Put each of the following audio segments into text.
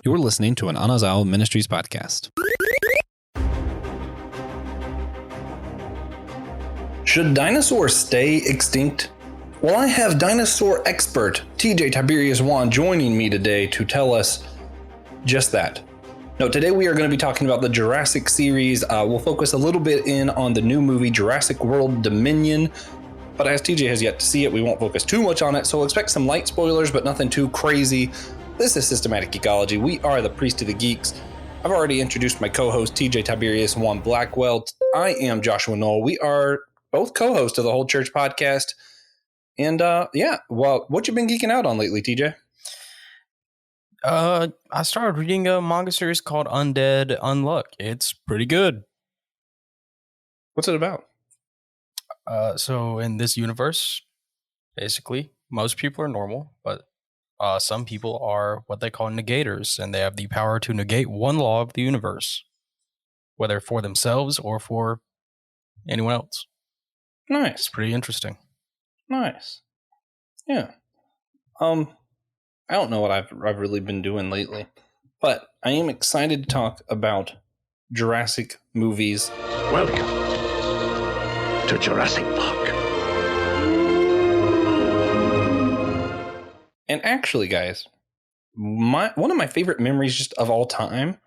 You're listening to an Anazao Ministries podcast. Should dinosaurs stay extinct? Well, I have dinosaur expert TJ Tiberius Wan joining me today to tell us just that. No, today we are going to be talking about the Jurassic series. We'll focus a little bit in on the new movie Jurassic World Dominion, but as TJ has yet to see it, we won't focus too much on it, so expect some light spoilers, but nothing too crazy. This is Systematic Geekology. We are the Priest of the Geeks. I've already introduced my co-host TJ Tiberius Wan Blackwell. I am Joshua Knoll. We are both co-hosts of the Whole Church podcast. And well, what you been geeking out on lately, TJ? I started reading a manga series called Undead Unluck. It's pretty good. What's it about? So in this universe, basically, most people are normal, but some people are what they call negators, and they have the power to negate one law of the universe, whether for themselves or for anyone else. Nice. It's pretty interesting. Nice. Yeah. I don't know what I've really been doing lately, but I am excited to talk about Jurassic movies. Welcome to Jurassic Park. And actually, guys, one of my favorite memories just of all time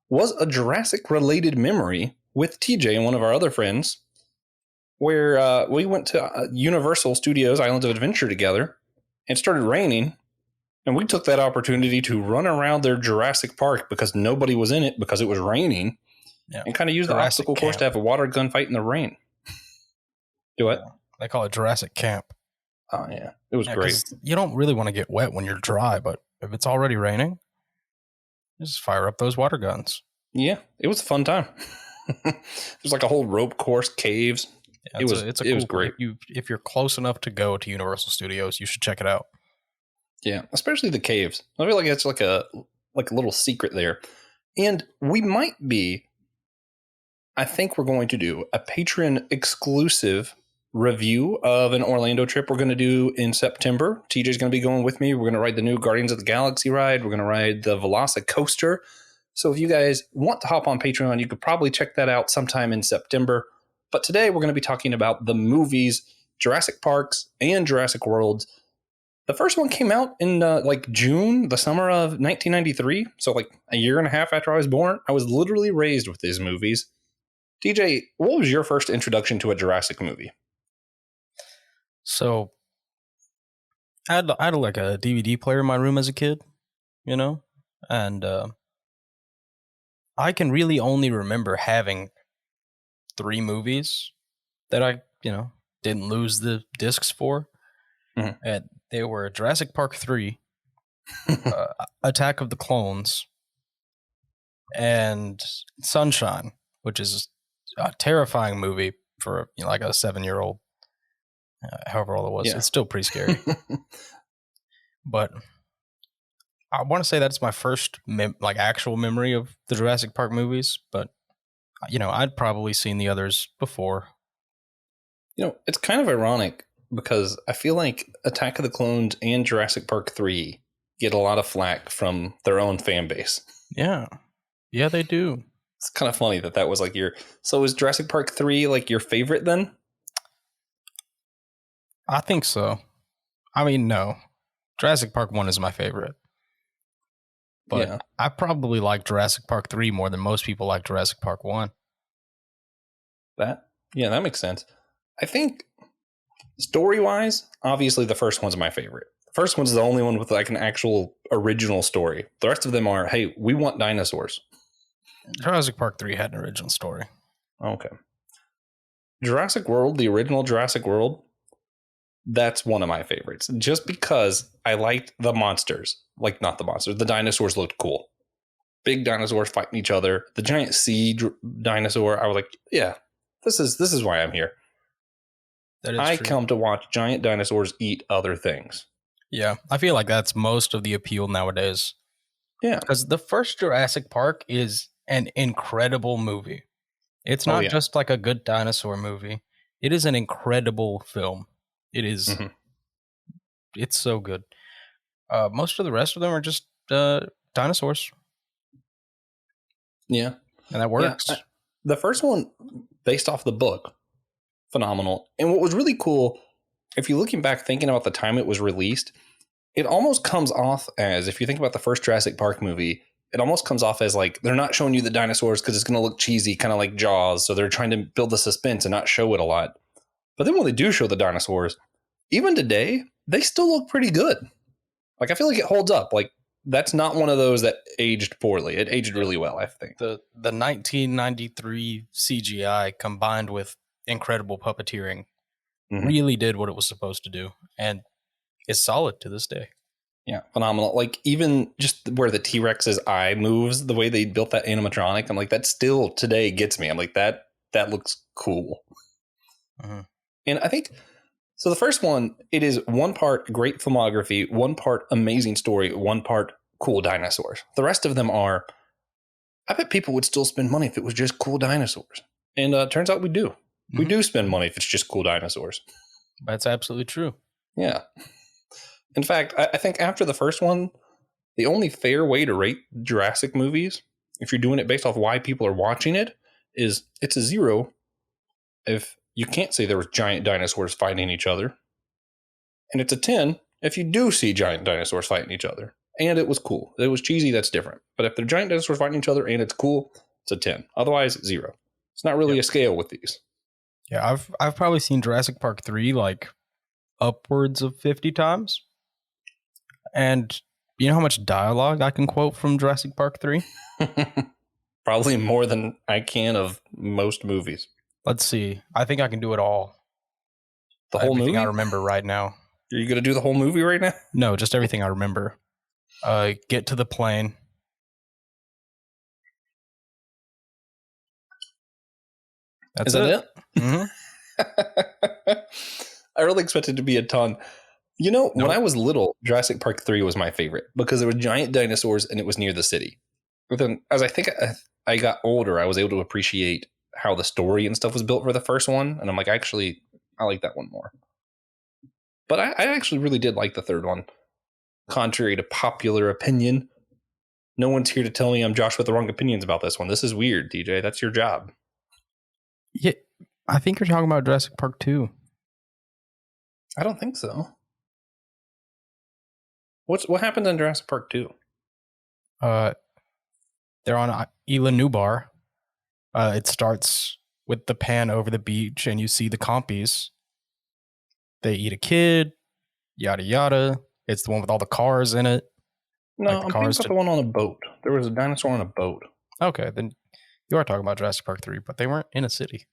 was a Jurassic-related memory with TJ and one of our other friends, where we went to Universal Studios Islands of Adventure together, and it started raining, and we took that opportunity to run around their Jurassic Park because nobody was in it because it was raining, and kind of use the obstacle course to have a water gunfight in the rain. Do it? Yeah, they call it Jurassic Camp. Oh, yeah. It was great. You don't really want to get wet when you're dry, but if it's already raining, just fire up those water guns. Yeah, it was a fun time. There's like a whole rope course, caves. Yeah, it was great. If you're close enough to go to Universal Studios, you should check it out. Yeah, especially the caves. I feel like it's like a little secret there. And we might be, I think we're going to do a Patreon exclusive review of an Orlando trip we're going to do in September. TJ's going to be going with me. We're going to ride the new Guardians of the Galaxy ride. We're going to ride the Velocicoaster. So if you guys want to hop on Patreon, you could probably check that out sometime in September. But today we're going to be talking about the movies Jurassic Parks and Jurassic Worlds. The first one came out in June, the summer of 1993. So like a year and a half after I was born. I was literally raised with these movies. TJ, what was your first introduction to a Jurassic movie? So I had like a DVD player in my room as a kid, and I can really only remember having 3 movies that I, didn't lose the discs for. Mm-hmm. And they were Jurassic Park 3, Attack of the Clones, and Sunshine, which is a terrifying movie for like a 7-year-old. However old it was, It's still pretty scary. But I want to say that's my first actual memory of the Jurassic Park movies. But I'd probably seen the others before. It's kind of ironic because I feel like Attack of the Clones and Jurassic Park 3 get a lot of flack from their own fan base. Yeah, they do. It's kind of funny that was like so is Jurassic Park 3 like your favorite then? I think so. I mean, no. Jurassic Park 1 is my favorite. But I probably like Jurassic Park 3 more than most people like Jurassic Park 1. That makes sense. I think story-wise, obviously the first one's my favorite. The first one's the only one with like an actual original story. The rest of them are, hey, we want dinosaurs. Jurassic Park 3 had an original story. Okay. Jurassic World, the original Jurassic World, that's one of my favorites. Just because I liked the monsters. Like, not the monsters. The dinosaurs looked cool. Big dinosaurs fighting each other. The giant sea dinosaur. I was like, yeah, this is why I'm here. I come to watch giant dinosaurs eat other things. Yeah, I feel like that's most of the appeal nowadays. Yeah. Because the first Jurassic Park is an incredible movie. It's not just like a good dinosaur movie. It is an incredible film. It is. Mm-hmm. It's so good. Most of the rest of them are just dinosaurs. Yeah. And that works. Yeah. The first one, based off the book, phenomenal. And what was really cool, if you're looking back thinking about the time it was released, it almost comes off as, if you think about the first Jurassic Park movie, it almost comes off as like they're not showing you the dinosaurs because it's going to look cheesy, kind of like Jaws. So they're trying to build the suspense and not show it a lot. But then when they do show the dinosaurs, even today, they still look pretty good. Like, I feel like it holds up. Like, that's not one of those that aged poorly. It aged really well, I think. The 1993 CGI combined with incredible puppeteering really did what it was supposed to do. And it's solid to this day. Yeah, phenomenal. Like, even just where the T-Rex's eye moves, the way they built that animatronic, I'm like, that still today gets me. I'm like, that looks cool. And I think, so the first one, it is one part great filmography, one part amazing story, one part cool dinosaurs. The rest of them are, I bet people would still spend money if it was just cool dinosaurs. And turns out we do. We do spend money if it's just cool dinosaurs. That's absolutely true. Yeah. In fact, I think after the first one, the only fair way to rate Jurassic movies, if you're doing it based off why people are watching it, is it's a 0 if you can't say there was giant dinosaurs fighting each other. And it's a 10 if you do see giant dinosaurs fighting each other. And it was cool. It was cheesy, that's different. But if they're giant dinosaurs fighting each other and it's cool, it's a 10. Otherwise, 0. It's not really a scale with these. Yeah, I've probably seen Jurassic Park 3 like upwards of 50 times. And you know how much dialogue I can quote from Jurassic Park 3? Probably more than I can of most movies. Let's see. I think I can do it all. The whole everything movie? I remember right now. Are you going to do the whole movie right now? No, just everything I remember. Get to the plane. Is that it? Mm-hmm. I really expected it to be a ton. You know, when I was little, Jurassic Park 3 was my favorite because there were giant dinosaurs and it was near the city. But then as I think I got older, I was able to appreciate how the story and stuff was built for the first one. And I'm like, actually, I like that one more. But I actually really did like the third one. Contrary to popular opinion, no one's here to tell me I'm Josh with the wrong opinions about this one. This is weird, DJ. That's your job. Yeah, I think you're talking about Jurassic Park 2. I don't think so. What happened in Jurassic Park 2? They're on Isla Nublar. It starts with the pan over the beach, and you see the compies. They eat a kid, yada yada. It's the one with all the cars in it. No, I'm thinking about the one on a boat. There was a dinosaur on a boat. Okay, then you are talking about Jurassic Park 3, but they weren't in a city.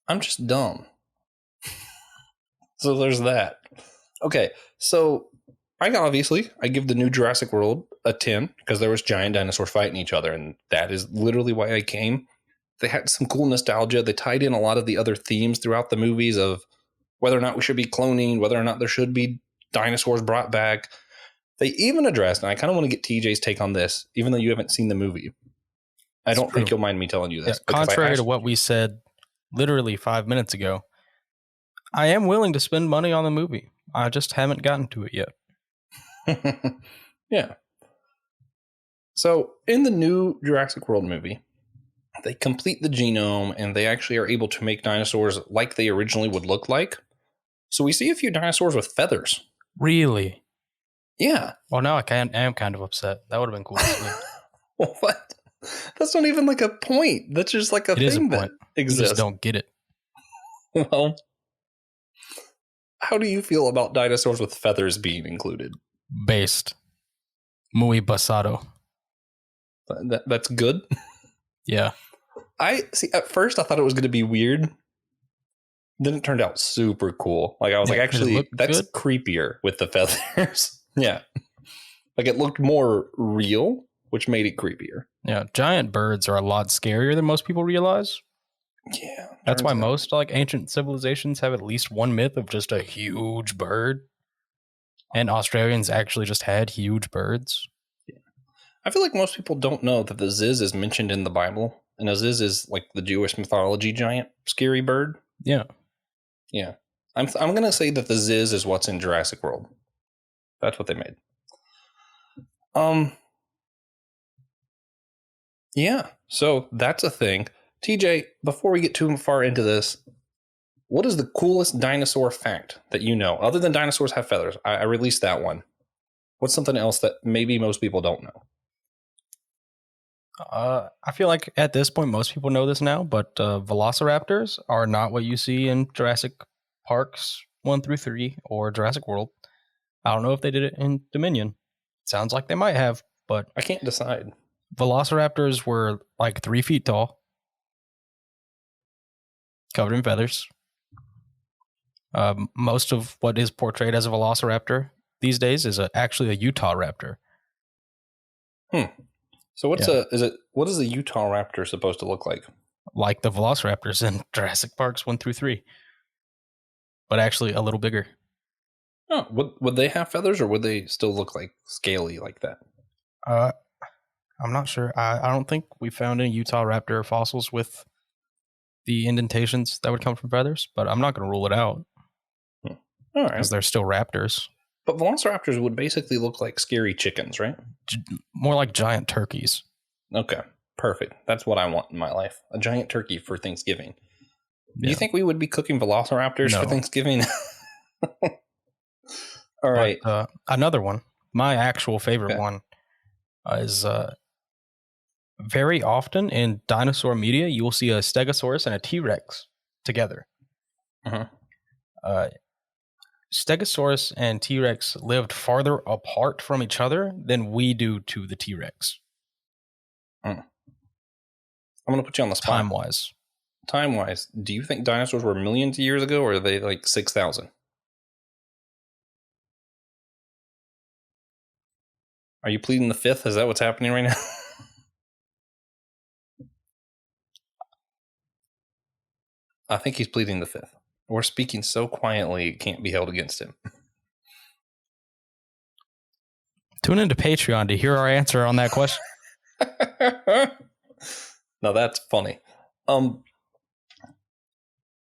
I'm just dumb. So there's that. Okay, so I give the new Jurassic World a 10 because there was giant dinosaurs fighting each other, and that is literally why I came. They had some cool nostalgia. They tied in a lot of the other themes throughout the movies of whether or not we should be cloning, whether or not there should be dinosaurs brought back. They even addressed, and I kind of want to get TJ's take on this, even though you haven't seen the movie. I don't think you'll mind me telling you this. Yeah, contrary to what we said literally 5 minutes ago, I am willing to spend money on the movie. I just haven't gotten to it yet. Yeah. So in the new Jurassic World movie, they complete the genome and they actually are able to make dinosaurs like they originally would look like. So we see a few dinosaurs with feathers. Really? Yeah. Well, now I am kind of upset. That would have been cool to see. What? That's not even like a point. That's just like a thing that exists. You just don't get it. Well, how do you feel about dinosaurs with feathers being included? Based. Muy basado. That's good? Yeah. I see. At first, I thought it was going to be weird. Then it turned out super cool. Like I was like, actually, that's good? Creepier with the feathers. Yeah. Like it looked more real, which made it creepier. Yeah. Giant birds are a lot scarier than most people realize. Yeah. That's why most like ancient civilizations have at least one myth of just a huge bird. And Australians actually just had huge birds. Yeah. I feel like most people don't know that the Ziz is mentioned in the Bible. And a Ziz is like the Jewish mythology giant scary bird. Yeah. Yeah. I'm going to say that the Ziz is what's in Jurassic World. That's what they made. Yeah, so that's a thing. TJ, before we get too far into this, what is the coolest dinosaur fact that you know? Other than dinosaurs have feathers, I released that one. What's something else that maybe most people don't know? I feel like at this point, most people know this now, but velociraptors are not what you see in Jurassic Parks 1 through 3 or Jurassic World. I don't know if they did it in Dominion. Sounds like they might have, but I can't decide. velociraptors were like 3 feet tall, covered in feathers. Most of what is portrayed as a velociraptor these days is actually a Utah raptor. So what is a Utah raptor supposed to look like? Like the velociraptors in Jurassic Parks 1 through 3, but actually a little bigger. Oh, would they have feathers, or would they still look like scaly like that? I'm not sure. I don't think we found any Utah raptor fossils with the indentations that would come from feathers, but I'm not going to rule it out. All right, because they're still raptors. But velociraptors would basically look like scary chickens, right? More like giant turkeys. Okay, perfect. That's what I want in my life. A giant turkey for Thanksgiving. Yeah. Do you think we would be cooking velociraptors for Thanksgiving? All right. But, another one, my actual favorite one, is very often in dinosaur media, you will see a Stegosaurus and a T-Rex together. Stegosaurus and T-Rex lived farther apart from each other than we do to the T-Rex. I'm going to put you on the spot. Time-wise, do you think dinosaurs were millions of years ago, or are they like 6,000? Are you pleading the fifth? Is that what's happening right now? I think he's pleading the fifth. We're speaking so quietly, it can't be held against him. Tune into Patreon to hear our answer on that question. Now that's funny.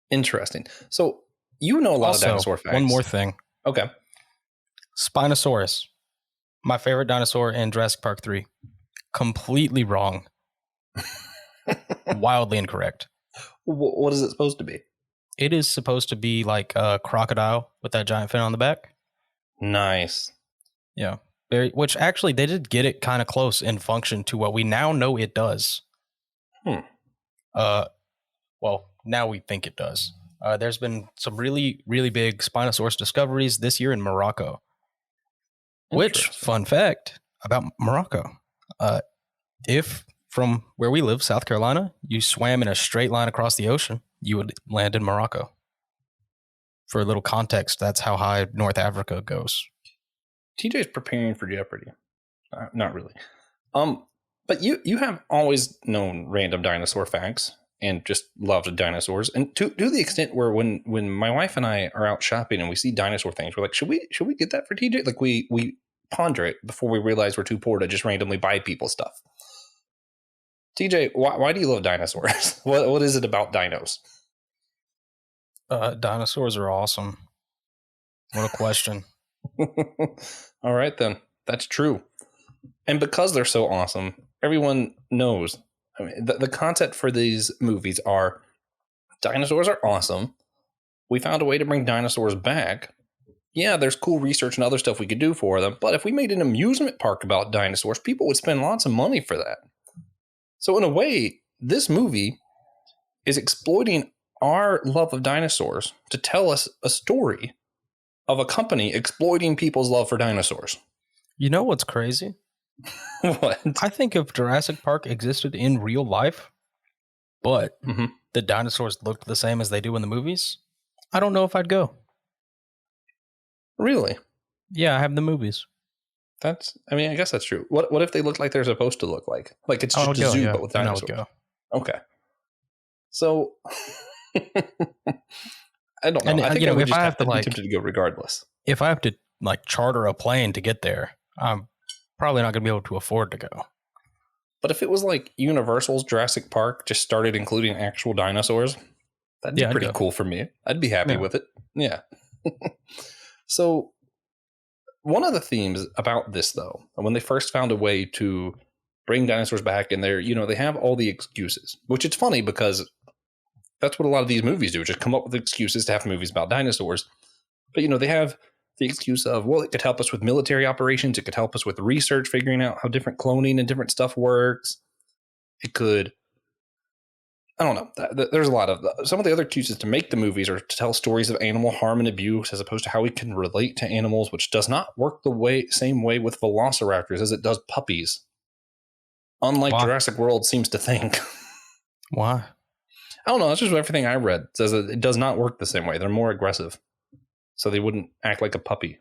Interesting. So you know a lot of dinosaur facts. One more thing. Okay. Spinosaurus, my favorite dinosaur in Jurassic Park 3. Completely wrong. Wildly incorrect. What is it supposed to be? It is supposed to be like a crocodile with that giant fin on the back. Nice. Yeah. Which actually, they did get it kind of close in function to what we now know it does. Well, now we think it does. There's been some really, really big Spinosaurus discoveries this year in Morocco. Which, fun fact about Morocco, if from where we live, South Carolina, you swam in a straight line across the ocean, you would land in Morocco. For a little context, that's how high North Africa goes. TJ's preparing for Jeopardy. Not really. But you have always known random dinosaur facts and just loved dinosaurs. And to the extent where when my wife and I are out shopping and we see dinosaur things, we're like, should we get that for TJ? Like we ponder it before we realize we're too poor to just randomly buy people stuff. TJ, why do you love dinosaurs? What is it about dinos? Dinosaurs are awesome. What a question. All right, then. That's true. And because they're so awesome, everyone knows. I mean, the concept for these movies are dinosaurs are awesome. We found a way to bring dinosaurs back. Yeah, there's cool research and other stuff we could do for them. But if we made an amusement park about dinosaurs, people would spend lots of money for that. So in a way, this movie is exploiting our love of dinosaurs to tell us a story of a company exploiting people's love for dinosaurs. You know what's crazy? What? I think if Jurassic Park existed in real life, but the dinosaurs looked the same as they do in the movies, I don't know if I'd go. Really? Yeah, I have the movies. I guess that's true. What if they look like they're supposed to look like? Like it's just a zoo, but with dinosaurs. Okay. So I don't know. And, I think if I have to be tempted to go regardless. If I have to charter a plane to get there, I'm probably not going to be able to afford to go. But if it was like Universal's Jurassic Park just started including actual dinosaurs, that'd be pretty cool for me. I'd be happy with it. Yeah. So one of the themes about this, though, when they first found a way to bring dinosaurs back, and they have all the excuses, which it's funny because that's what a lot of these movies do, just come up with excuses to have movies about dinosaurs. But, they have the excuse of, well, it could help us with military operations. It could help us with research, figuring out how different cloning and different stuff works. It could, I don't know. There's a lot of, some of the other excuses to make the movies are to tell stories of animal harm and abuse as opposed to how we can relate to animals, which does not work the same way with velociraptors as it does puppies. Unlike Why? Jurassic World seems to think. Why? I don't know. That's just everything I read. It says that it does not work the same way. They're more aggressive. So they wouldn't act like a puppy.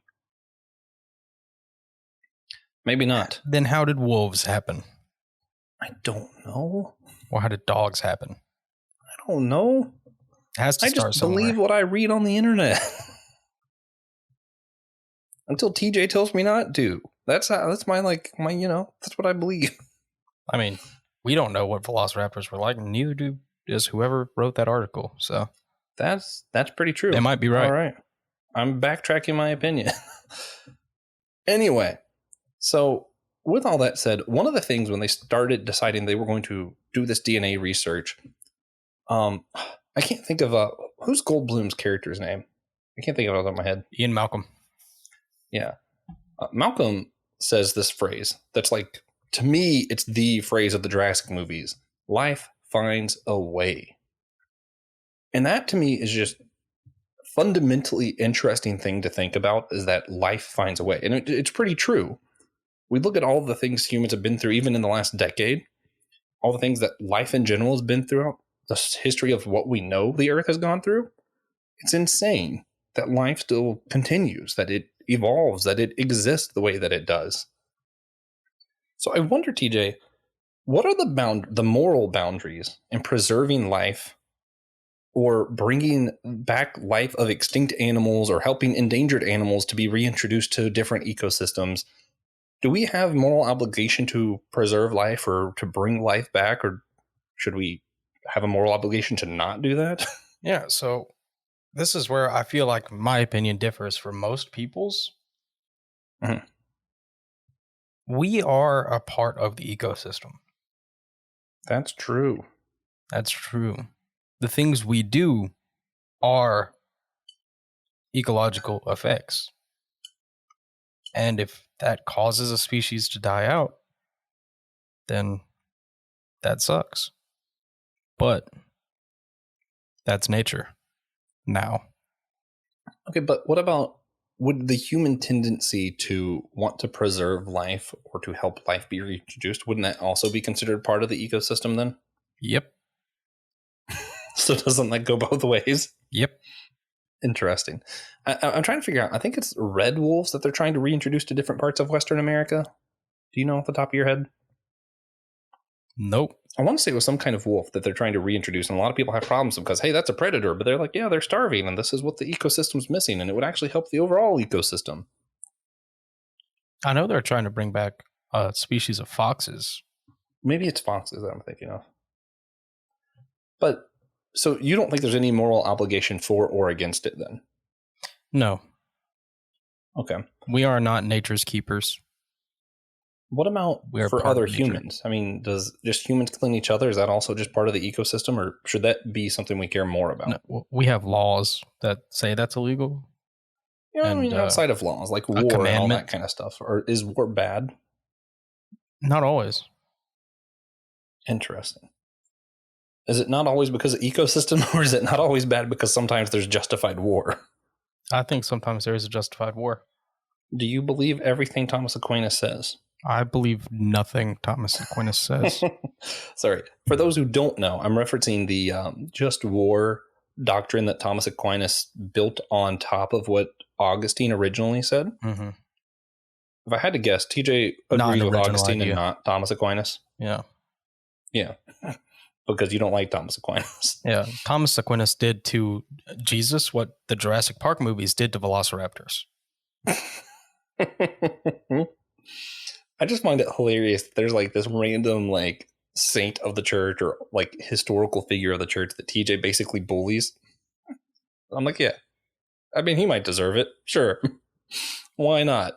Maybe not. Then how did wolves happen? I don't know. Or how did dogs happen? I don't know. It has to I start just somewhere. believe what I read on the internet. Until TJ tells me not to. That's that's what I believe. I mean, we don't know what velociraptors were like, neither does whoever wrote that article. So That's pretty true. they might be right. All right. I'm backtracking my opinion. Anyway, so with all that said, one of the things when they started deciding they were going to do this DNA research, I can't think of who's Goldblum's character's name. I can't think of it off the top of my head. Ian Malcolm. Yeah. Malcolm says this phrase that's like, to me, it's the phrase of the Jurassic movies. Life finds a way. And that to me is just fundamentally interesting thing to think about, is that life finds a way. And it's pretty true. We look at all the things humans have been through, even in the last decade, all the things that life in general has been throughout the history of what we know the Earth has gone through. It's insane that life still continues, that it evolves, that it exists the way that it does. So I wonder, TJ, what are the moral boundaries in preserving life or bringing back life of extinct animals or helping endangered animals to be reintroduced to different ecosystems? Do we have moral obligation to preserve life or to bring life back, or should we have a moral obligation to not do that? Yeah, so this is where I feel like my opinion differs from most people's. Mhm. We are a part of the ecosystem. That's true. That's true. The things we do are ecological effects. And if that causes a species to die out, then that sucks. But that's nature now. Okay, but what about, would the human tendency to want to preserve life or to help life be reintroduced, wouldn't that also be considered part of the ecosystem then? Yep. So doesn't that go both ways? Yep. Interesting. I'm trying to figure out, I think it's red wolves that they're trying to reintroduce to different parts of Western America. Do you know off the top of your head? Nope. I want to say it was some kind of wolf that they're trying to reintroduce, and a lot of people have problems because, hey, that's a predator, but they're like, yeah, they're starving, and this is what the ecosystem's missing, and it would actually help the overall ecosystem. I know they're trying to bring back a species of foxes. Maybe it's foxes that I'm thinking of. But, so you don't think there's any moral obligation for or against it then? No. Okay. We are not nature's keepers. What about We're for part other of nature. humans? I mean, does just humans killing each other, is that also just part of the ecosystem, or should that be something we care more about? No, we have laws that say that's illegal. Yeah, I And, mean, outside of laws, like war and all commandment. that kind of stuff. Or is war bad? Not always. Interesting. Is it not always because of ecosystem, or is it not always bad because sometimes there's justified war? I think sometimes there is a justified war. Do you believe everything Thomas Aquinas says? I believe nothing Thomas Aquinas says. Sorry. For those who don't know, I'm referencing the just war doctrine that Thomas Aquinas built on top of what Augustine originally said. Mm-hmm. If I had to guess, TJ Not agrees an with original Augustine idea. and not Thomas Aquinas. Yeah. Yeah. Because you don't like Thomas Aquinas. Yeah. Thomas Aquinas did to Jesus what the Jurassic Park movies did to velociraptors. I just find it hilarious that there's like this random like saint of the church or like historical figure of the church that TJ basically bullies. I'm like, yeah. I mean, he might deserve it. Sure. Why not?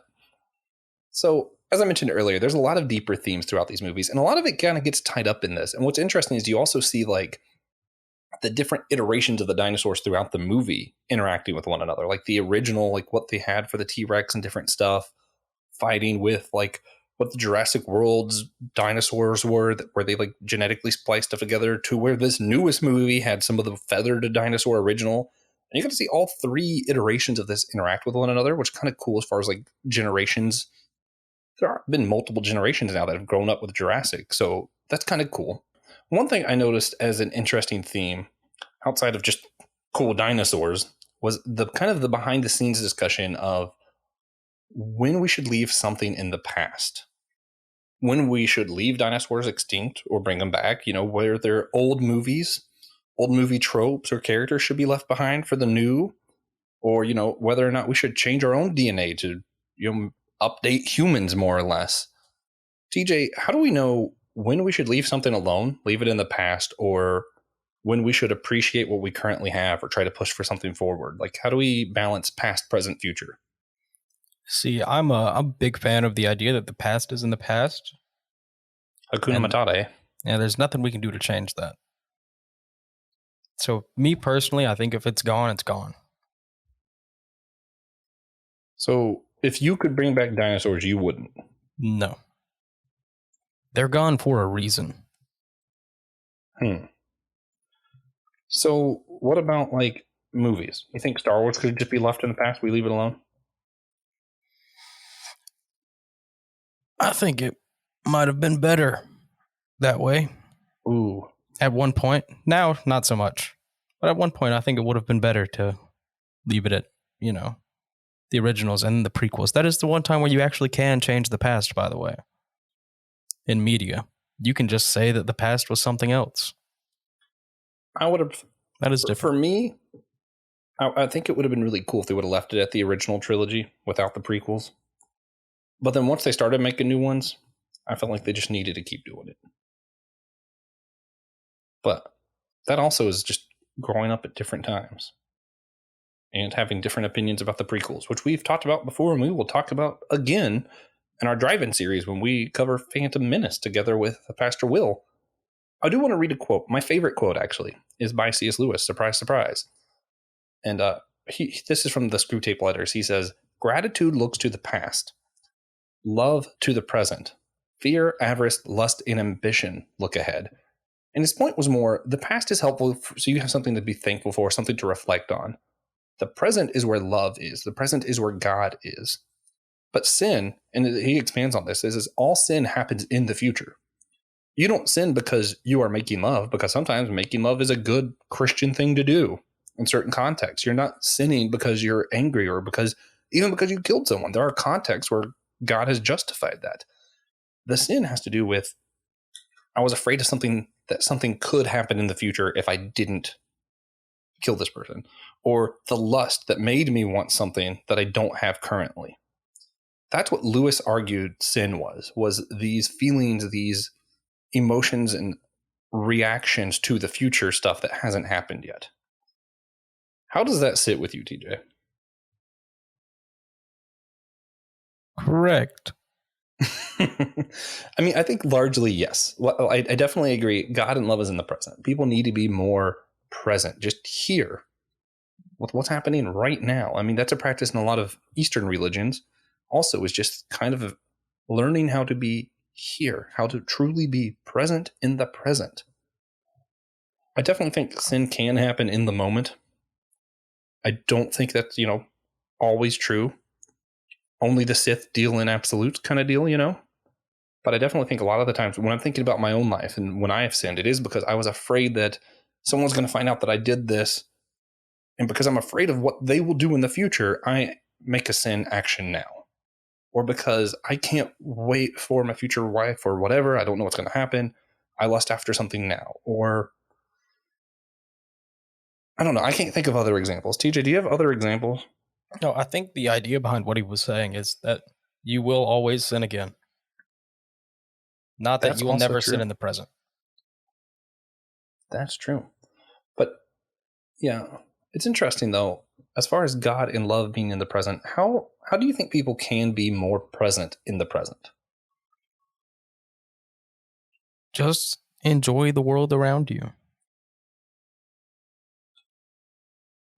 So as I mentioned earlier, there's a lot of deeper themes throughout these movies, and a lot of it kind of gets tied up in this. And what's interesting is you also see like the different iterations of the dinosaurs throughout the movie interacting with one another, like the original, like what they had for the T-Rex and different stuff, fighting with like what the Jurassic World's dinosaurs were, where they like genetically spliced stuff together, to where this newest movie had some of the feathered dinosaur original. And you get to see all three iterations of this interact with one another, which is kind of cool as far as like generations. There have been multiple generations now that have grown up with Jurassic, so that's kind of cool. One thing I noticed as an interesting theme, outside of just cool dinosaurs, was the kind of the behind the scenes discussion of when we should leave something in the past. When we should leave dinosaurs extinct or bring them back, where they're old movies, old movie tropes or characters should be left behind for the new, or, whether or not we should change our own DNA to, update humans more or less. TJ, how do we know when we should leave something alone, leave it in the past, or when we should appreciate what we currently have or try to push for something forward? Like, how do we balance past, present, future? See, I'm a big fan of the idea that the past is in the past. Hakuna Matata. Yeah, there's nothing we can do to change that. So, me personally, I think if it's gone, it's gone. So, if you could bring back dinosaurs, you wouldn't? No. They're gone for a reason. So, what about, like, movies? You think Star Wars could just be left in the past? We leave it alone? I think it might have been better that way. Ooh. At one point. Now, not so much. But at one point, I think it would have been better to leave it at, the originals and the prequels. That is the one time where you actually can change the past, by the way. In media. You can just say that the past was something else. I would have... That is different. For me, I think it would have been really cool if they would have left it at the original trilogy without the prequels. But then once they started making new ones, I felt like they just needed to keep doing it. But that also is just growing up at different times and having different opinions about the prequels, which we've talked about before and we will talk about again in our drive-in series when we cover Phantom Menace together with Pastor Will. I do want to read a quote. My favorite quote, actually, is by C.S. Lewis. Surprise, surprise. And this is from the Screwtape Letters. He says, "Gratitude looks to the past. Love to the present. Fear, avarice, lust, and ambition look ahead." And his point was more, the past is helpful so you have something to be thankful for, something to reflect on. The present is where love is. The present is where God is. But sin, and he expands on this, is all sin happens in the future. You don't sin because you are making love, because sometimes making love is a good Christian thing to do in certain contexts. You're not sinning because you're angry or even because you killed someone. There are contexts where God has justified that. The sin has to do with, I was afraid of something could happen in the future if I didn't kill this person, or the lust that made me want something that I don't have currently. That's what Lewis argued sin was these feelings, these emotions and reactions to the future stuff that hasn't happened yet. How does that sit with you, TJ? Correct. I mean, I think largely yes. I definitely agree. God and love is in the present. People need to be more present, just here with what's happening right now. I mean, that's a practice in a lot of Eastern religions. Also, is just kind of learning how to be here, how to truly be present in the present. I definitely think sin can happen in the moment. I don't think that's, always true. Only the Sith deal in absolutes kind of deal, But I definitely think a lot of the times when I'm thinking about my own life and when I have sinned, it is because I was afraid that someone's going to find out that I did this. And because I'm afraid of what they will do in the future, I make a sin action now. Or because I can't wait for my future wife or whatever, I don't know what's going to happen, I lust after something now. Or, I don't know, I can't think of other examples. TJ, do you have other examples? No, I think the idea behind what he was saying is that you will always sin again. Not that That's you will also never true. sin in the present. That's true. But, yeah, it's interesting, though, as far as God and love being in the present, how do you think people can be more present in the present? Just enjoy the world around you.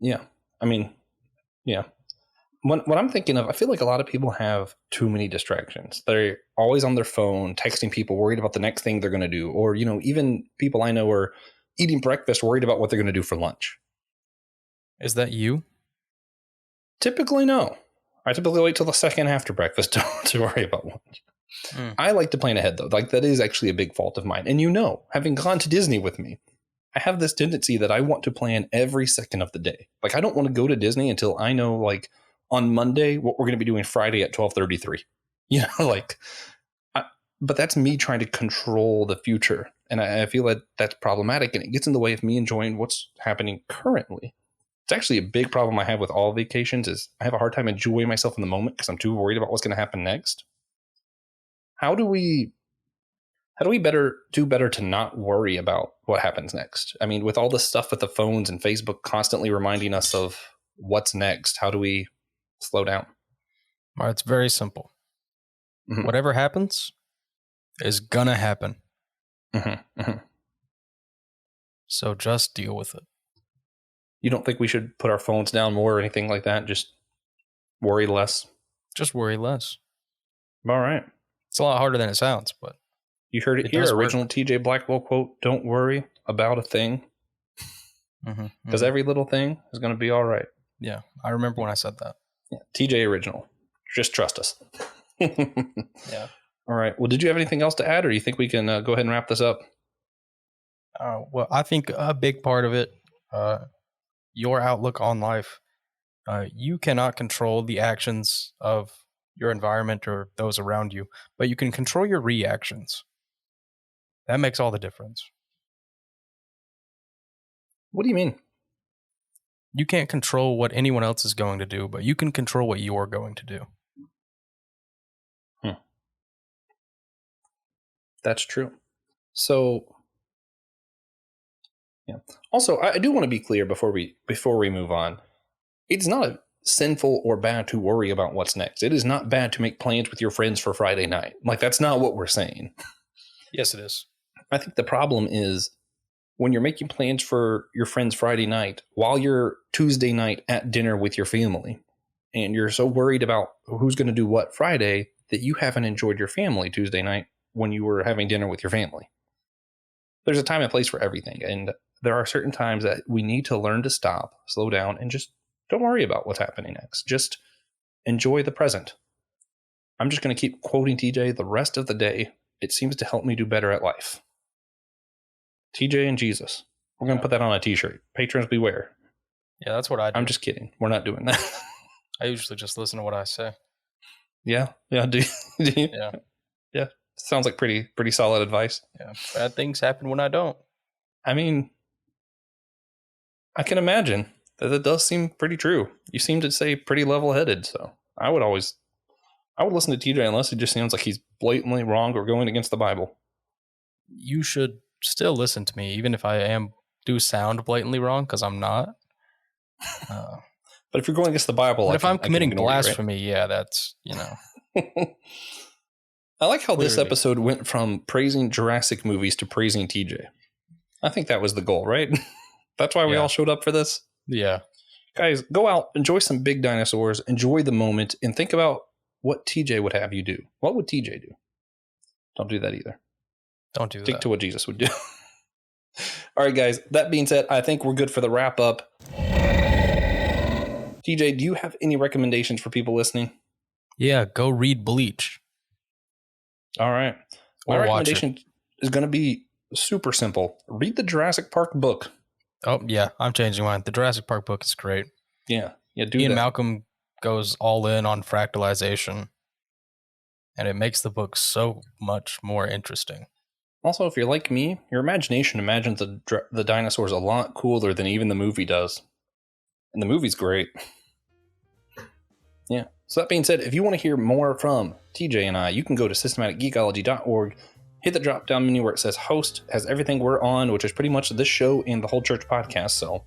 Yeah. I mean, yeah. What I'm thinking of, I feel like a lot of people have too many distractions. They're always on their phone, texting people, worried about the next thing they're going to do. Or, even people I know are eating breakfast, worried about what they're going to do for lunch. Is that you? Typically, no. I typically wait till the second after breakfast to worry about lunch. I like to plan ahead, though. Like, that is actually a big fault of mine. And having gone to Disney with me, I have this tendency that I want to plan every second of the day. Like, I don't want to go to Disney until I know, like, on Monday what we're going to be doing Friday at 12:33. But that's me trying to control the future. And I feel that that's problematic, and it gets in the way of me enjoying what's happening currently. It's actually a big problem I have with all vacations is I have a hard time enjoying myself in the moment because I'm too worried about what's going to happen next. How do we do better to not worry about what happens next? I mean, with all the stuff with the phones and Facebook constantly reminding us of what's next, how do we slow down? Well, it's very simple. Mm-hmm. Whatever happens is gonna happen. Mm-hmm. Mm-hmm. So just deal with it. You don't think we should put our phones down more or anything like that? Just worry less? Just worry less. All right. It's a lot harder than it sounds, but... You heard it here. Original TJ Blackwell quote, don't worry about a thing. Because every little thing is going to be all right. Yeah, I remember when I said that. Yeah, TJ Original. Just trust us. Yeah. All right. Well, did you have anything else to add, or do you think we can go ahead and wrap this up? Well, I think a big part of it, your outlook on life, you cannot control the actions of your environment or those around you, but you can control your reactions. That makes all the difference. What do you mean? You can't control what anyone else is going to do, but you can control what you're going to do. That's true. So, yeah. Also, I do want to be clear before we move on. It's not sinful or bad to worry about what's next. It is not bad to make plans with your friends for Friday night. Like, that's not what we're saying. Yes, it is. I think the problem is when you're making plans for your friends Friday night while you're Tuesday night at dinner with your family, and you're so worried about who's going to do what Friday that you haven't enjoyed your family Tuesday night when you were having dinner with your family. There's a time and place for everything. And there are certain times that we need to learn to stop, slow down, and just don't worry about what's happening next. Just enjoy the present. I'm just going to keep quoting TJ the rest of the day. It seems to help me do better at life. TJ and Jesus. We're going to put that on a t-shirt. Patrons beware. Yeah, that's what I do. I'm just kidding. We're not doing that. I usually just listen to what I say. Yeah. Do you? Yeah. Sounds like pretty solid advice. Yeah. Bad things happen when I don't. I mean, I can imagine that does seem pretty true. You seem to say pretty level-headed, so I would listen to TJ unless it just sounds like he's blatantly wrong or going against the Bible. You should still listen to me, even if I do sound blatantly wrong, because I'm not. But if you're going against the Bible, if I'm committing blasphemy, right? Yeah, that's, I like how this episode went from praising Jurassic movies to praising TJ. I think that was the goal, right? That's why we all showed up for this. Yeah. Guys, go out, enjoy some big dinosaurs, enjoy the moment, and think about what TJ would have you do. What would TJ do? Don't do that either. Don't do that. Stick to what Jesus would do. All right, guys. That being said, I think we're good for the wrap up. TJ, do you have any recommendations for people listening? Yeah, go read Bleach. All right. My recommendation is going to be super simple. Read the Jurassic Park book. Oh, yeah. I'm changing mine. The Jurassic Park book is great. Yeah. Do Ian that. Malcolm goes all in on fractalization, and it makes the book so much more interesting. Also, if you're like me, your imagination imagines the dinosaurs a lot cooler than even the movie does. And the movie's great. Yeah. So that being said, if you want to hear more from TJ and I, you can go to systematicgeekology.org, hit the drop-down menu where it says host, has everything we're on, which is pretty much this show and the whole church podcast. So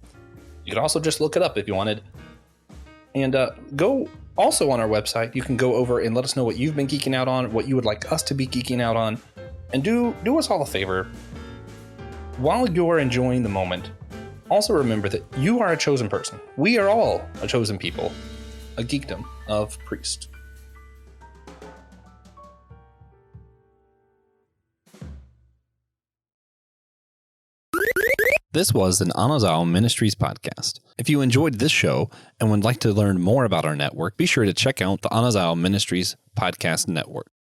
you could also just look it up if you wanted. And go also on our website. You can go over and let us know what you've been geeking out on, what you would like us to be geeking out on. And do us all a favor. While you're enjoying the moment, also remember that you are a chosen person. We are all a chosen people, a geekdom of priest. This was an Anazao Ministries podcast. If you enjoyed this show and would like to learn more about our network, be sure to check out the Anazao Ministries podcast network.